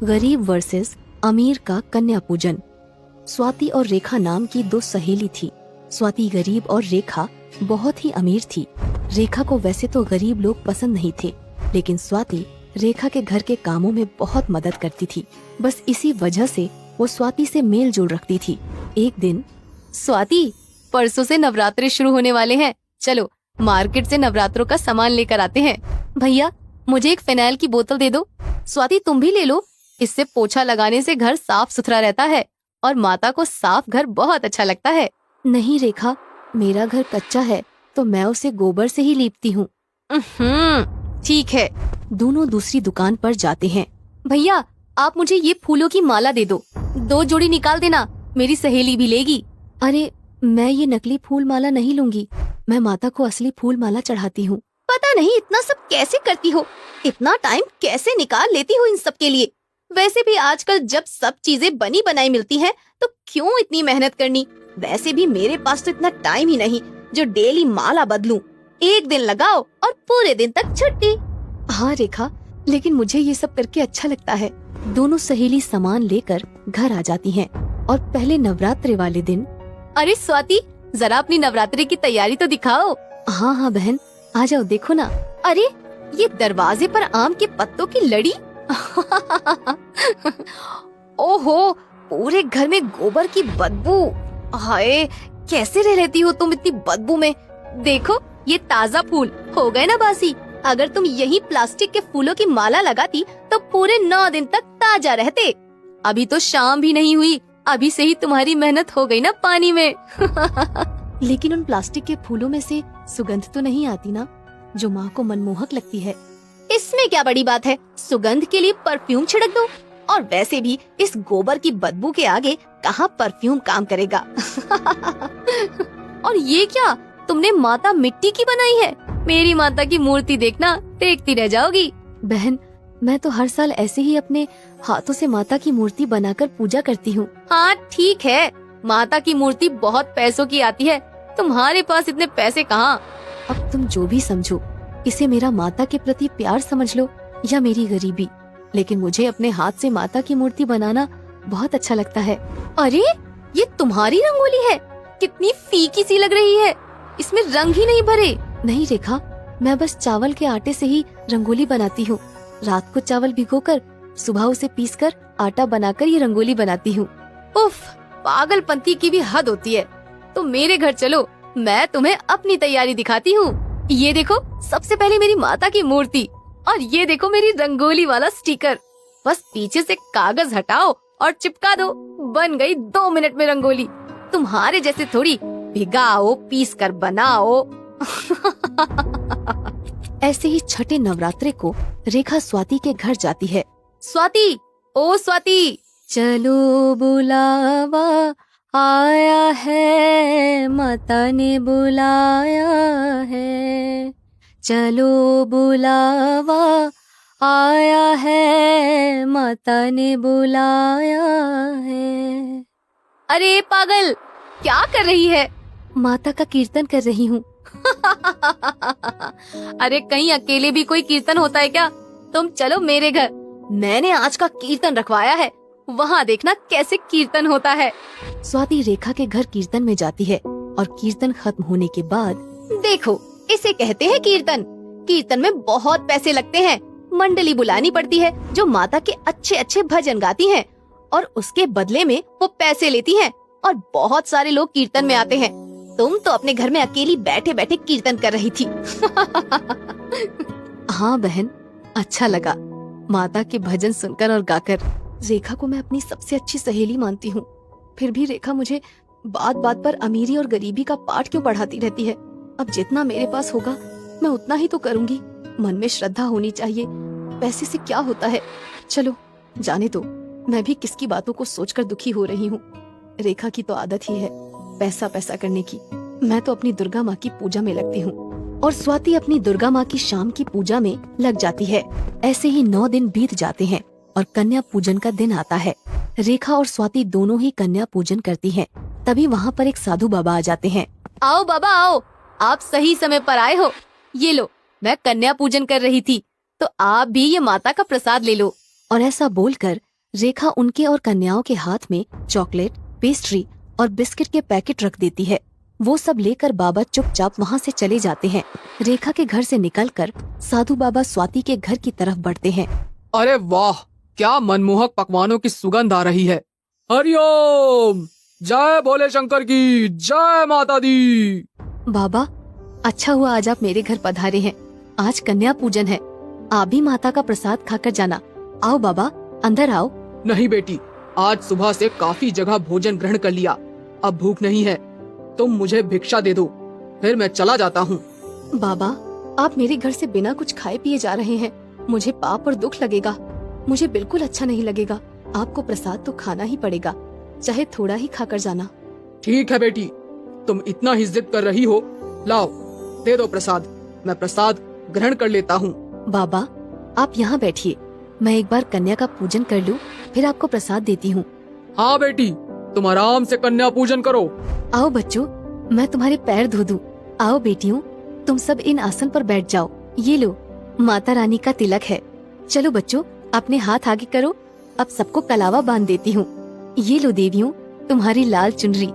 गरीब वर्सेस अमीर का कन्या पूजन। स्वाति और रेखा नाम की दो सहेली थी। स्वाति गरीब और रेखा बहुत ही अमीर थी। रेखा को वैसे तो गरीब लोग पसंद नहीं थे, लेकिन स्वाति रेखा के घर के कामों में बहुत मदद करती थी। बस इसी वजह से वो स्वाति से मेल जोल रखती थी। एक दिन, स्वाति, परसों से नवरात्रे शुरू होने वाले हैं, चलो मार्केट से नवरात्रों का सामान लेकर आते हैं। भैया, मुझे एक फिनाइल की बोतल दे दो। स्वाति, तुम भी ले लो, इससे पोछा लगाने से घर साफ सुथरा रहता है और माता को साफ घर बहुत अच्छा लगता है। नहीं रेखा, मेरा घर कच्चा है तो मैं उसे गोबर से ही लीपती हूँ। ठीक है। दोनों दूसरी दुकान पर जाते हैं। भैया, आप मुझे ये फूलों की माला दे दो, 2 जोड़ी निकाल देना, मेरी सहेली भी लेगी। अरे, मैं ये नकली फूल माला नहीं लूंगी, मैं माता को असली फूल माला चढ़ाती हूँ। पता नहीं इतना सब कैसे करती हो, इतना टाइम कैसे निकाल लेती हो इन सब के लिए। वैसे भी आजकल जब सब चीजें बनी बनाई मिलती हैं, तो क्यों इतनी मेहनत करनी। वैसे भी मेरे पास तो इतना टाइम ही नहीं जो डेली माला बदलूं। एक दिन लगाओ और पूरे दिन तक छुट्टी। हाँ रेखा, लेकिन मुझे ये सब करके अच्छा लगता है। दोनों सहेली सामान लेकर घर आ जाती हैं और पहले नवरात्रे वाले दिन, अरे स्वाति, जरा अपनी नवरात्रि की तैयारी तो दिखाओ। हाँ हाँ बहन, आ जाओ, देखो ना। अरे, ये दरवाजे पर आम के पत्तों की लड़ी। ओहो, पूरे घर में गोबर की बदबू। हाय, कैसे रह लेती हो तुम इतनी बदबू में। देखो, ये ताजा फूल हो गए ना बासी। अगर तुम यही प्लास्टिक के फूलों की माला लगाती तो पूरे 9 दिन तक ताजा रहते। अभी तो शाम भी नहीं हुई, अभी से ही तुम्हारी मेहनत हो गई ना पानी में। लेकिन उन प्लास्टिक के फूलों में से सुगंध तो नहीं आती ना, जो माँ को मनमोहक लगती है। इसमें क्या बड़ी बात है, सुगंध के लिए परफ्यूम छिड़क दो। और वैसे भी इस गोबर की बदबू के आगे कहाँ परफ्यूम काम करेगा। और ये क्या, तुमने माता मिट्टी की बनाई है? मेरी माता की मूर्ति देखना, देखती रह जाओगी। बहन, मैं तो हर साल ऐसे ही अपने हाथों से माता की मूर्ति बनाकर पूजा करती हूँ। हाँ ठीक है, माता की मूर्ति बहुत पैसों की आती है, तुम्हारे पास इतने पैसे कहाँ। अब तुम जो भी समझो, इसे मेरा माता के प्रति प्यार समझ लो या मेरी गरीबी, लेकिन मुझे अपने हाथ से माता की मूर्ति बनाना बहुत अच्छा लगता है। अरे, ये तुम्हारी रंगोली है, कितनी फीकी सी लग रही है, इसमें रंग ही नहीं भरे। नहीं रेखा, मैं बस चावल के आटे से ही रंगोली बनाती हूँ। रात को चावल भिगोकर सुबह उसे पीसकर आटा बनाकर ये रंगोली बनाती हूँ। उफ, पागलपंती की भी हद होती है। तो मेरे घर चलो, मैं तुम्हें अपनी तैयारी दिखाती हूँ। ये देखो, सबसे पहले मेरी माता की मूर्ति, और ये देखो मेरी रंगोली वाला स्टिकर। बस पीछे से कागज हटाओ और चिपका दो, बन गई 2 मिनट में रंगोली। तुम्हारे जैसे थोड़ी भिगाओ, पीस कर बनाओ। ऐसे ही छठे नवरात्रे को रेखा स्वाति के घर जाती है। स्वाति, ओ स्वाति, चलो बुलावा आया है, माता ने बुलाया है। चलो बुलावा आया है, माता ने बुलाया है। अरे पागल, क्या कर रही है? माता का कीर्तन कर रही हूँ। अरे, कहीं अकेले भी कोई कीर्तन होता है क्या? तुम चलो मेरे घर, मैंने आज का कीर्तन रखवाया है, वहाँ देखना कैसे कीर्तन होता है। स्वाति रेखा के घर कीर्तन में जाती है और कीर्तन खत्म होने के बाद, देखो, इसे कहते हैं कीर्तन। कीर्तन में बहुत पैसे लगते हैं, मंडली बुलानी पड़ती है जो माता के अच्छे अच्छे भजन गाती हैं और उसके बदले में वो पैसे लेती हैं और बहुत सारे लोग कीर्तन में आते हैं। तुम तो अपने घर में अकेली बैठे बैठे कीर्तन कर रही थी। हाँ बहन, अच्छा लगा माता के भजन सुनकर और गाकर। रेखा को मैं अपनी सबसे अच्छी सहेली मानती हूँ, फिर भी रेखा मुझे बात बात पर अमीरी और गरीबी का पाठ क्यों पढ़ाती रहती है। अब जितना मेरे पास होगा मैं उतना ही तो करूँगी। मन में श्रद्धा होनी चाहिए, पैसे से क्या होता है। चलो जाने दो, मैं भी किसकी बातों को सोचकर दुखी हो रही हूँ। रेखा की तो आदत ही है पैसा पैसा करने की। मैं तो अपनी दुर्गा माँ की पूजा में लगती हूँ और स्वाति अपनी दुर्गा माँ की शाम की पूजा में लग जाती है। ऐसे ही 9 दिन बीत जाते हैं और कन्या पूजन का दिन आता है। रेखा और स्वाति दोनों ही कन्या पूजन करती हैं। तभी वहाँ पर एक साधु बाबा आ जाते हैं। आओ बाबा आओ, आप सही समय पर आए हो। ये लो, मैं कन्या पूजन कर रही थी, तो आप भी ये माता का प्रसाद ले लो। और ऐसा बोलकर रेखा उनके और कन्याओं के हाथ में चॉकलेट, पेस्ट्री और बिस्किट के पैकेट रख देती है। वो सब लेकर बाबा चुपचाप वहाँ से चले जाते हैं। रेखा के घर से निकलकर साधु बाबा स्वाति के घर की तरफ बढ़ते हैं। अरे वाह, क्या मनमोहक पकवानों की सुगंध आ रही है। हरिओम, जय भोले शंकर की, जय माता दी। बाबा, अच्छा हुआ आज आप मेरे घर पधारे हैं। आज कन्या पूजन है, आप भी माता का प्रसाद खाकर जाना। आओ बाबा, अंदर आओ। नहीं बेटी, आज सुबह से काफी जगह भोजन ग्रहण कर लिया, अब भूख नहीं है। तुम मुझे भिक्षा दे दो, फिर मैं चला जाता हूँ। बाबा, आप मेरे घर से बिना कुछ खाए पिए जा रहे हैं, मुझे पाप और दुख लगेगा। मुझे बिल्कुल अच्छा नहीं लगेगा। आपको प्रसाद तो खाना ही पड़ेगा, चाहे थोड़ा ही खाकर जाना। ठीक है बेटी, तुम इतना ही जिद कर रही हो, लाओ दे दो प्रसाद, मैं प्रसाद ग्रहण कर लेता हूँ। बाबा, आप यहाँ बैठिए, मैं एक बार कन्या का पूजन कर लूँ, फिर आपको प्रसाद देती हूँ। हाँ बेटी, तुम आराम से कन्या पूजन करो। आओ बच्चों, मैं तुम्हारे पैर धो दूं। आओ बेटियों, तुम सब इन आसन पर बैठ जाओ। ये लो, माता रानी का तिलक है। चलो बच्चों, अपने हाथ आगे करो, अब सबको कलावा बांध देती हूँ। ये लो देवियों, तुम्हारी लाल चुनरी।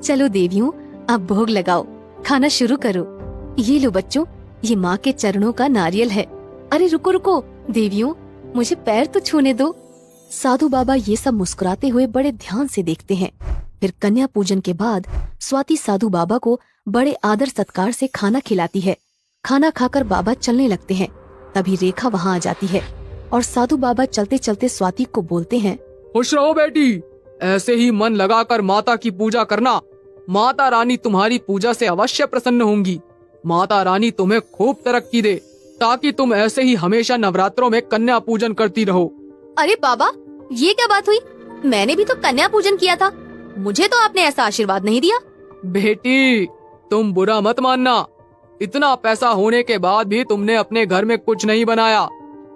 चलो देवियों, अब भोग लगाओ, खाना शुरू करो। ये लो बच्चों, ये माँ के चरणों का नारियल है। अरे रुको रुको देवियों, मुझे पैर तो छूने दो। साधु बाबा ये सब मुस्कुराते हुए बड़े ध्यान से देखते हैं। फिर कन्या पूजन के बाद स्वाति साधु बाबा को बड़े आदर सत्कार से खाना खिलाती है। खाना खाकर बाबा चलने लगते हैं। तभी रेखा वहाँ आ जाती है और साधु बाबा चलते चलते स्वाति को बोलते हैं, खुश रहो बेटी, ऐसे ही मन लगाकर माता की पूजा करना। माता रानी तुम्हारी पूजा से अवश्य प्रसन्न होंगी। माता रानी तुम्हें खूब तरक्की दे, ताकि तुम ऐसे ही हमेशा नवरात्रों में कन्या पूजन करती रहो। अरे बाबा, ये क्या बात हुई? मैंने भी तो कन्या पूजन किया था, मुझे तो आपने ऐसा आशीर्वाद नहीं दिया। बेटी, तुम बुरा मत मानना, इतना पैसा होने के बाद भी तुमने अपने घर में कुछ नहीं बनाया।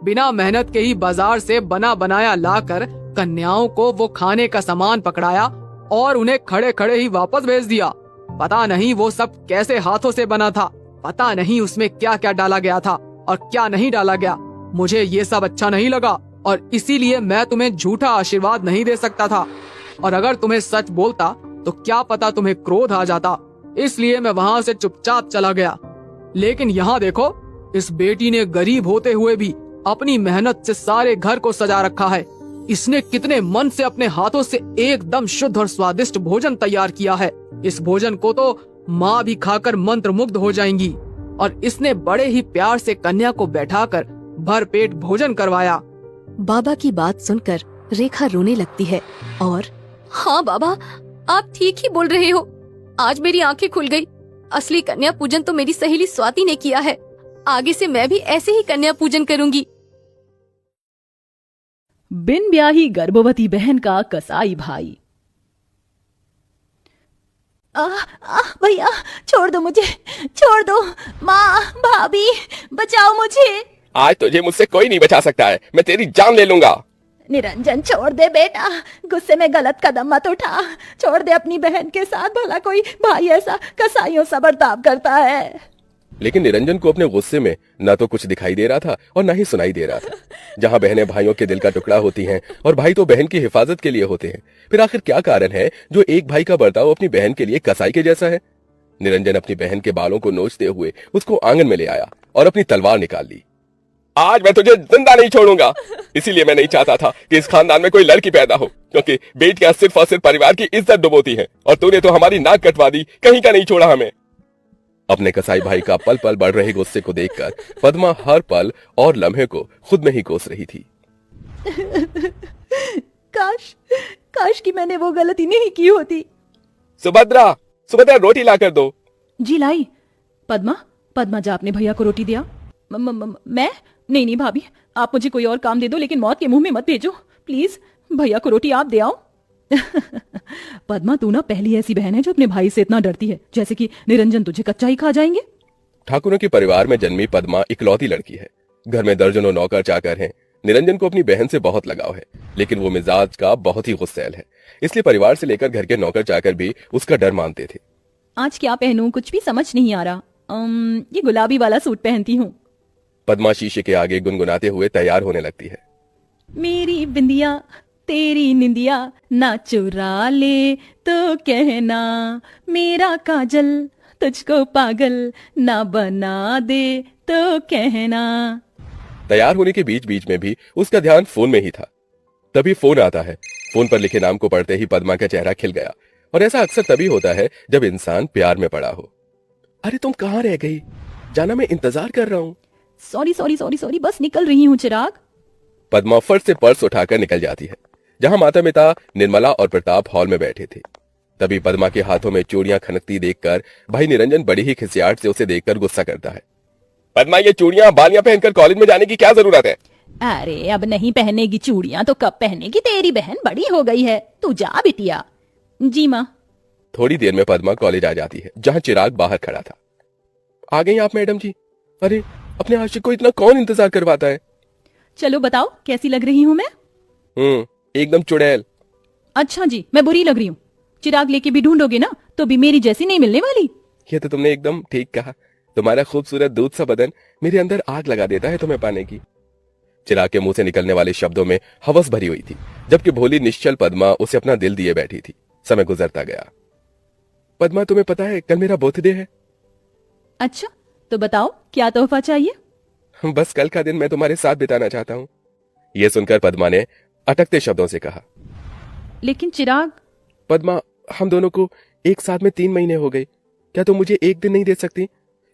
बिना मेहनत के ही बाजार से बना बनाया लाकर कन्याओं को वो खाने का सामान पकड़ाया और उन्हें खड़े खड़े ही वापस भेज दिया। पता नहीं वो सब कैसे हाथों से बना था, पता नहीं उसमें क्या क्या डाला गया था और क्या नहीं डाला गया। मुझे ये सब अच्छा नहीं लगा और इसीलिए मैं तुम्हें झूठा आशीर्वाद नहीं दे सकता था। और अगर तुम्हें सच बोलता तो क्या पता तुम्हें क्रोध आ जाता, इसलिए मैं वहाँ से चुपचाप चला गया। लेकिन यहाँ देखो, इस बेटी ने गरीब होते हुए भी अपनी मेहनत से सारे घर को सजा रखा है। इसने कितने मन से अपने हाथों से एकदम शुद्ध और स्वादिष्ट भोजन तैयार किया है। इस भोजन को तो माँ भी खाकर मंत्रमुग्ध हो जाएंगी। और इसने बड़े ही प्यार से कन्या को बैठाकर भर पेट भोजन करवाया। बाबा की बात सुनकर रेखा रोने लगती है और हाँ बाबा, आप ठीक ही बोल रहे हो। आज मेरी आंखें खुल गई। असली कन्या पूजन तो मेरी सहेली स्वाति ने किया है। आगे से मैं भी ऐसे ही कन्या पूजन करूंगी। बिन ब्याही गर्भवती बहन का कसाई भाई। भैया, छोड़ दो मुझे, छोड़ दो। माँ, भाभी, बचाओ मुझे। आज तुझे मुझसे कोई नहीं बचा सकता है, मैं तेरी जान ले लूंगा। निरंजन, छोड़ दे बेटा, गुस्से में गलत कदम मत उठा। छोड़ दे अपनी बहन के साथ, भला कोई भाई ऐसा कसाईयों सा बर्ताव करता है। लेकिन निरंजन को अपने गुस्से में न तो कुछ दिखाई दे रहा था और न ही सुनाई दे रहा था। जहाँ बहनें भाइयों के दिल का टुकड़ा होती हैं और भाई तो बहन की हिफाजत के लिए होते हैं, फिर आखिर क्या कारण है जो एक भाई का बर्ताव अपनी बहन के लिए कसाई के जैसा है। निरंजन अपनी बहन के बालों को नोचते हुए उसको आंगन में ले आया और अपनी तलवार निकाल ली। आज मैं तुझे जिंदा नहीं छोड़ूंगा। इसीलिए मैं नहीं चाहता था कि इस खानदान में कोई लड़की पैदा हो, क्योंकि बेटियां सिर्फ और सिर्फ परिवार की इज्जत डुबोती हैं, और तूने तो हमारी नाक कटवा दी, कहीं का नहीं छोड़ा हमें। अपने कसाई भाई का पल पल बढ़ रहे गुस्से को देखकर पद्मा हर पल और लम्हे को खुद में ही कोस रही थी। काश कि मैंने वो गलती नहीं की होती। सुभद्रा, रोटी ला कर दो। जी लाई। पद्मा जा अपने भैया को रोटी दिया। मैं नहीं भाभी, आप मुझे कोई और काम दे दो, लेकिन मौत के मुंह में मत भेजो प्लीज। भैया को रोटी आप दे आओ। पद्मा, तू ना पहली ऐसी बहन है जो अपने भाई से इतना डरती है, जैसे कि निरंजन तुझे कच्चा ही खा जाएंगे। ठाकुरों के परिवार में जन्मी पद्मा इकलौती लड़की है। घर में दर्जनों नौकर चाकर हैं। निरंजन को अपनी बहन से बहुत लगाव है, लेकिन वो मिजाज का बहुत ही गुस्सैल है, इसलिए परिवार से लेकर घर के नौकर चाकर भी उसका डर मानते थे। आज क्या पहनूं, कुछ भी समझ नहीं आ रहा। ये गुलाबी वाला सूट पहनती हूँ। पद्मा शीशे के आगे गुनगुनाते हुए तैयार होने लगती है। मेरी बिंदिया, तेरी निंदिया ना चुरा ले तो कहना, मेरा काजल तुझको पागल ना बना दे तो कहना। तैयार होने के बीच बीच में भी उसका ध्यान फोन में ही था। तभी फोन आता है। फोन पर लिखे नाम को पढ़ते ही पद्मा का चेहरा खिल गया। और ऐसा अक्सर तभी होता है जब इंसान प्यार में पड़ा हो। अरे तुम कहाँ रह गई? जाना, मैं इंतजार कर रहा हूँ। सॉरी सॉरी सॉरी सॉरी, बस निकल रही हूँ चिराग। पद्मा फट से पर्स उठाकर निकल जाती है। जहां माता पिता निर्मला और प्रताप हॉल में बैठे थे। तभी पद्मा के हाथों में चूड़ियां खनकती देखकर भाई निरंजन बड़ी ही खिसियाट से उसे देखकर गुस्सा करता है। पद्मा, ये चूड़ियां बालियां पहनकर कॉलेज में जाने की क्या जरूरत है? अरे अब नहीं पहनेगी चूड़ियां तो कब पहनेगी? तेरी बहन बड़ी हो गई है, तू जा बिटिया। जी माँ। थोड़ी देर में पद्मा कॉलेज आ जाती है, जहां चिराग बाहर खड़ा था। आ गई आप मैडम जी? अरे अपने आशिक को इतना कौन इंतजार करवाता है? चलो बताओ कैसी लग रही हूँ मैं? एकदम चुड़ैल। अच्छा जी, मैं बुरी लग रही हूँ? चिराग लेके भी ढूंढोगे ना तो भी मेरी जैसी नहीं मिलने वाली। ये तो तुमने एकदम ठीक कहा। तुम्हारा खूबसूरत दूध सा बदन मेरे अंदर आग लगा देता है तुम्हें पाने की। चिराग के मुंह से निकलने वाले शब्दों में हवस भरी हुई थी, जबकि भोली निश्चल पद्मा उसे अपना दिल दिए बैठी थी। समय गुजरता गया। पद्मा, तुम्हें पता है कल मेरा बर्थडे है? अच्छा तो बताओ क्या तोहफा चाहिए? बस कल का दिन मैं तुम्हारे साथ बिताना चाहता हूँ। यह सुनकर पद्मा ने अटकते शब्दों से कहा। लेकिन चिराग। पद्मा, हम दोनों को एक साथ में 3 महीने हो गए। क्या तुम मुझे एक दिन नहीं दे सकती?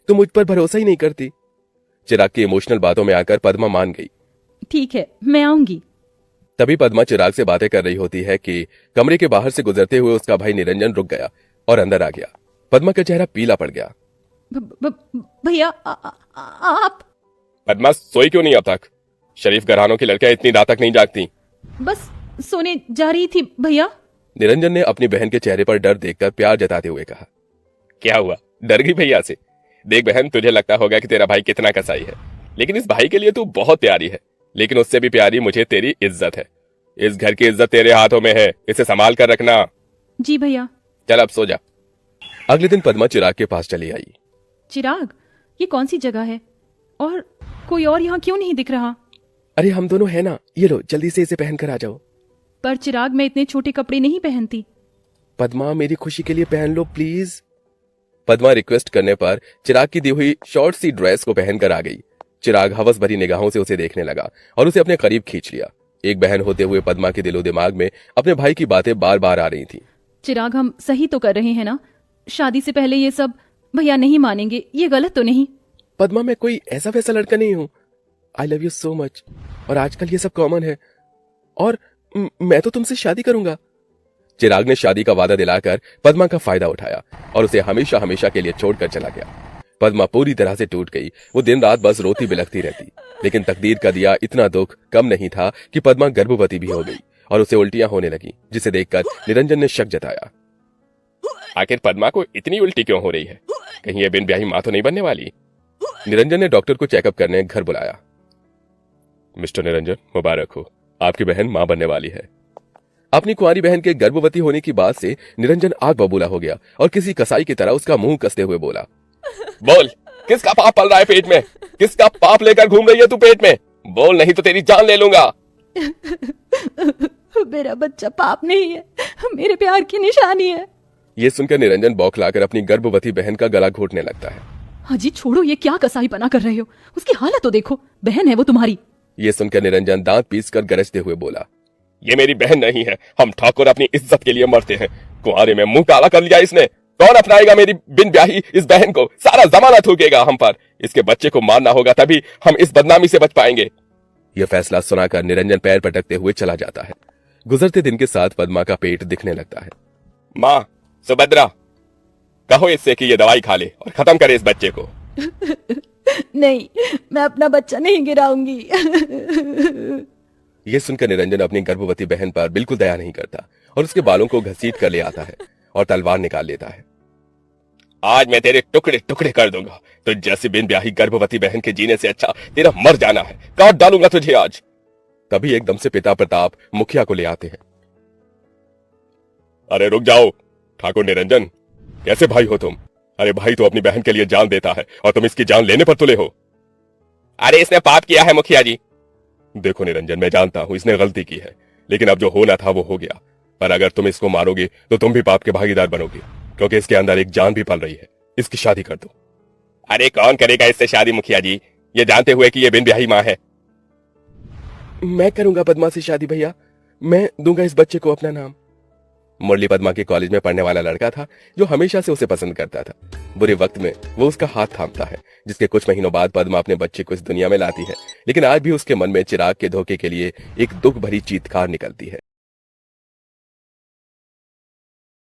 तुम मुझ पर भरोसा ही नहीं करती। चिराग की इमोशनल बातों में आकर पद्मा मान गई। ठीक है, मैं आऊंगी। तभी पद्मा चिराग से बातें कर रही होती है कि कमरे के बाहर से गुजरते हुए उसका भाई निरंजन रुक गया और अंदर आ गया। पद्मा का चेहरा पीला पड़ गया। भैया आप? पद्मा, सोई क्यों नहीं अब तक? शरीफ घरानों की लड़कियां इतनी रात तक नहीं जागती। बस सोने जा रही थी भैया। निरंजन ने अपनी बहन के चेहरे पर डर देखकर प्यार जताते हुए कहा। क्या हुआ, डर गई भैया से? देख बहन, तुझे लगता होगा कि तेरा भाई कितना कसाई है, लेकिन इस भाई के लिए तू बहुत प्यारी है। लेकिन उससे भी प्यारी मुझे तेरी इज्जत है। इस घर की इज्जत तेरे हाथों में है, इसे संभाल कर रखना। जी भैया। चल अब सो जा। अगले दिन पद्मा चिराग के पास चली आई। चिराग, ये कौन सी जगह है और कोई और यहाँ क्यों नहीं दिख रहा? अरे हम दोनों है ना, ये लो जल्दी से इसे पहन कर आ जाओ। पर चिराग, मैं इतने छोटे कपड़े नहीं पहनती। पद्मा, मेरी खुशी के लिए पहन लो प्लीज। पद्मा रिक्वेस्ट करने पर चिराग की दी हुई शॉर्ट सी ड्रेस को पहनकर आ गई। चिराग हवस भरी निगाहों से उसे देखने लगा और उसे अपने करीब खींच लिया। एक बहन होते हुए पद्मा के दिलो दिमाग में अपने भाई की बातें बार बार आ रही थी। चिराग, हम सही तो कर रहे हैं ना? शादी से पहले ये सब भैया नहीं मानेंगे, ये गलत तो नहीं? पद्मा, मैं कोई ऐसा वैसा लड़का नहीं हूँ। I love you so much. और आजकल ये सब कॉमन है। और मैं तो तुमसे शादी करूंगा। चिराग ने शादी का वादा दिलाकर पद्मा का फायदा उठाया और उसे हमेशा हमेशा के लिए छोड़कर चला गया। पद्मा पूरी तरह से टूट गई। वो दिन रात बस रोती बिलखती रहती। लेकिन तकदीर का दिया इतना दुख कम नहीं था कि पद्मा गर्भवती भी हो गई और उसे उल्टियां होने लगी, जिसे देखकर निरंजन ने शक जताया। आखिर पद्मा को इतनी उल्टी क्यों हो रही है? कहीं ये बिन ब्याही मां तो नहीं बनने वाली? निरंजन ने डॉक्टर को चेकअप करने घर बुलाया। मिस्टर निरंजन, मुबारक हो, आपकी बहन मां बनने वाली है। अपनी कुंवारी बहन के गर्भवती होने की बात से निरंजन आग बबूला हो गया और किसी कसाई की तरह उसका मुंह कसते हुए बोला। बोल, किसका पाप पल रहा है पेट में? किसका पाप लेकर घूम रही है तू पेट में? बोल, नहीं तो तेरी जान ले लूंगा। मेरा बच्चा पाप नहीं है, मेरे प्यार की निशानी है। ये सुनकर निरंजन बौखलाकर अपनी गर्भवती बहन का गला घोटने लगता है। हाजी छोड़ो, ये क्या कसाई पना कर रहे हो? उसकी हालत तो देखो, बहन है वो तुम्हारी। ये सुनकर निरंजन दांत पीसकर गरजते हुए बोला। ये मेरी बहन नहीं है, हम ठाकुर अपनी इज्जत के लिए मरते हैं। कुंवारे में मुंह काला कर लिया इसने। कौन अपनाएगा मेरी बिन ब्याही इस बहन को? सारा जमाना थूकेगा हम पर। इसके बच्चे को मारना होगा, तभी हम इस बदनामी से बच पाएंगे। यह फैसला सुनाकर निरंजन पैर पटकते हुए चला जाता है। गुजरते दिन के साथ पद्मा का पेट दिखने लगता है। माँ सुभद्रा, कहो इससे कि ये दवाई खा ले और खत्म करे इस बच्चे को। नहीं, मैं अपना बच्चा नहीं गिराऊंगी। यह सुनकर निरंजन अपनी गर्भवती बहन पर बिल्कुल दया नहीं करता और उसके बालों को घसीट कर ले आता है और तलवार निकाल लेता है। आज मैं तेरे टुकड़े टुकड़े कर दूंगा। तो जैसे बिन ब्याही गर्भवती बहन के जीने से अच्छा तेरा मर जाना है। काट डालूंगा तुझे आज। तभी एकदम से पिता प्रताप मुखिया को ले आते हैं। अरे रुक जाओ ठाकुर निरंजन, कैसे भाई हो तुम? अरे भाई तो अपनी बहन के लिए जान देता है और तुम इसकी जान लेने पर तुले हो। अरे इसने पाप किया है मुखिया जी। देखो निरंजन, मैं जानता हूं इसने गलती की है, लेकिन अब जो होना था वो हो गया। पर अगर तुम इसको मारोगे तो तुम भी पाप के भागीदार बनोगे, क्योंकि इसके अंदर एक जान भी पल रही है। इसकी शादी कर दो। अरे कौन करेगा इससे शादी मुखिया जी, ये जानते हुए कि ये बिन ब्याही माँ है। मैं करूंगा पद्मा से शादी भैया, मैं दूंगा इस बच्चे को अपना नाम। मुरली पद्मा के कॉलेज में पढ़ने वाला लड़का था जो हमेशा से उसे पसंद करता था। बुरे वक्त में वो उसका हाथ थामता है, जिसके कुछ महीनों बाद पद्मा अपने बच्चे को इस दुनिया में लाती है। लेकिन आज भी उसके मन में चिराग के धोखे के लिए एक दुख भरी चीत्कार निकलती है।